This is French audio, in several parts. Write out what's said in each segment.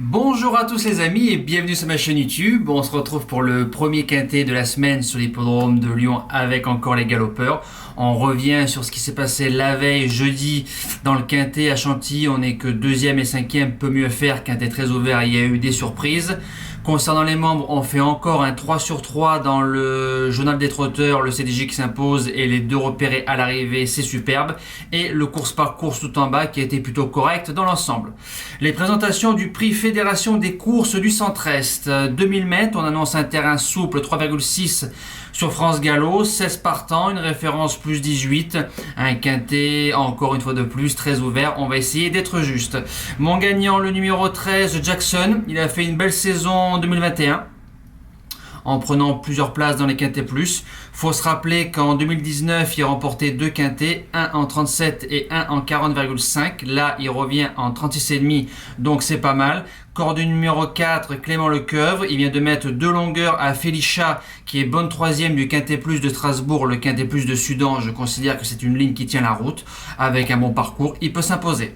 Bonjour à tous les amis et bienvenue sur ma chaîne YouTube. On se retrouve pour le premier quintet de la semaine sur l'hippodrome de Lyon avec encore les galopeurs. On revient sur ce qui s'est passé la veille jeudi dans le quintet à Chantilly. On n'est que deuxième et cinquième, peut mieux faire. Quintet très ouvert, il y a eu des surprises. Concernant les membres, on fait encore un 3 sur 3 dans le journal des trotteurs, le CDJ qui s'impose et les deux repérés à l'arrivée, c'est superbe. Et le course par course tout en bas qui a été plutôt correct dans l'ensemble. Les présentations du prix Fédération des courses du Centre-Est. 2000 mètres, on annonce un terrain souple 3,6 sur France Gallo, 16 partants, une référence plus 18, un quintet encore une fois de plus très ouvert, on va essayer d'être juste. Mon gagnant, le numéro 13, Jackson, il a fait une belle saison 2021 en prenant plusieurs places dans les quintets plus. Faut se rappeler qu'en 2019, il remportait deux quintets, un en 37 et un en 40,5. Là, il revient en 36,5, donc c'est pas mal. Corde numéro 4, Clément Lecoeuvre, il vient de mettre deux longueurs à Félicia, qui est bonne troisième du quintet plus de Strasbourg, le quintet plus de Sudan. Je considère que c'est une ligne qui tient la route, avec un bon parcours, il peut s'imposer.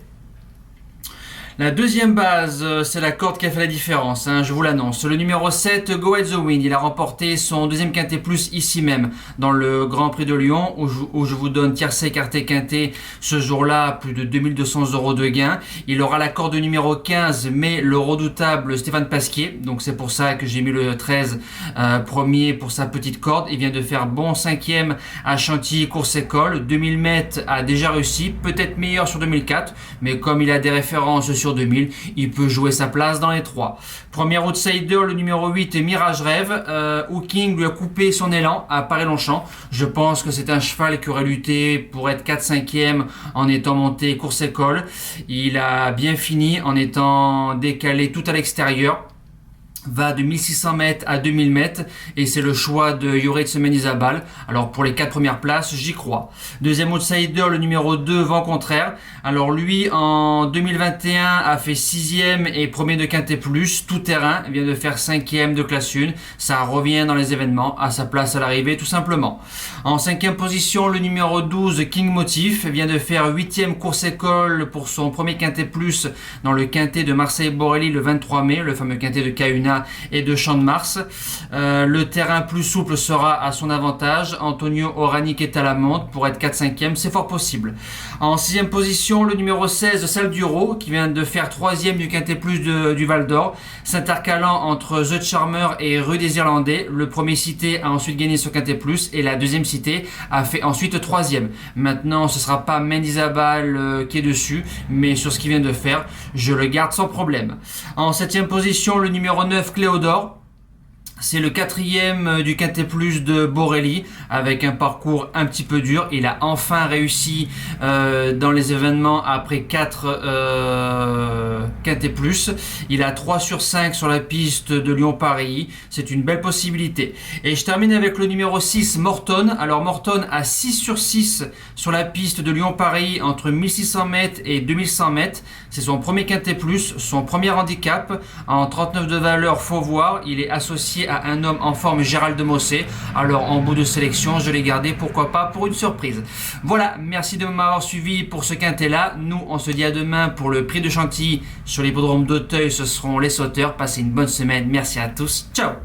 La deuxième base, c'est la corde qui a fait la différence, je vous l'annonce. Le numéro 7, Go Ahead the Wind, il a remporté son deuxième quintet plus ici même, dans le Grand Prix de Lyon, où je vous donne tiercé, écarté, quintet. Ce jour-là, plus de 2200 € de gain. Il aura la corde numéro 15, mais le redoutable Stéphane Pasquier. Donc c'est pour ça que j'ai mis le 13 premier pour sa petite corde. Il vient de faire bon cinquième à Chantilly course école. 2000 mètres a déjà réussi, peut-être meilleur sur 2004, mais comme il a des références sur 2000, il peut jouer sa place dans les trois. Premier outsider, le numéro 8, Mirage Rêve. Hooking lui a coupé son élan à Paris-Longchamp. Je pense que c'est un cheval qui aurait lutté pour être 4-5e en étant monté course école. Il a bien fini en étant décalé tout à l'extérieur. Va de 1600 mètres à 2000 mètres et c'est le choix de Yoritz Mendizabal. Alors pour les 4 premières places, j'y crois. Deuxième outsider, le numéro 2, Vent Contraire. Alors lui, en 2021, a fait 6e et premier de quintet plus, tout terrain. Il vient de faire 5e de classe 1. Ça revient dans les événements, à sa place à l'arrivée tout simplement. En 5e position, le numéro 12, King Motif, vient de faire 8e course école pour son premier quintet plus dans le quintet de Marseille-Borelli le 23 mai, le fameux quintet de Cahuna et de Champ de Mars. Le terrain plus souple sera à son avantage. Antonio Oranic est à la montre pour être 4-5e, c'est fort possible. En 6e position, le numéro 16, Salle du Rho, qui vient de faire 3e du quintet plus du Val d'Or, s'intercalant entre The Charmer et Rue des Irlandais. Le premier cité a ensuite gagné ce quintet plus et la deuxième cité a fait ensuite 3e. Maintenant, ce sera pas Mendizabal qui est dessus, mais sur ce qu'il vient de faire, je le garde sans problème. En 7e position, le numéro 9, Cléodore. C'est le 4e du quintet plus de Borelli avec un parcours un petit peu dur. Il a enfin réussi dans les événements après 4 quintet plus. Il a 3 sur 5 sur la piste de Lyon-Paris. C'est une belle possibilité. Et je termine avec le numéro 6, Morton. Alors Morton a 6 sur 6 sur la piste de Lyon-Paris entre 1600 mètres et 2100 mètres. C'est son premier quintet plus, son premier handicap. En 39 de valeur, faut voir. Il est associé à un homme en forme, Gérald de Mossé. Alors en bout de sélection, je l'ai gardé, pourquoi pas, pour une surprise. Voilà, merci de m'avoir suivi pour ce quintet là. Nous, on se dit à demain pour le prix de Chantilly sur l'hippodrome d'Auteuil. Ce seront les sauteurs. Passez une bonne semaine, merci à tous, ciao.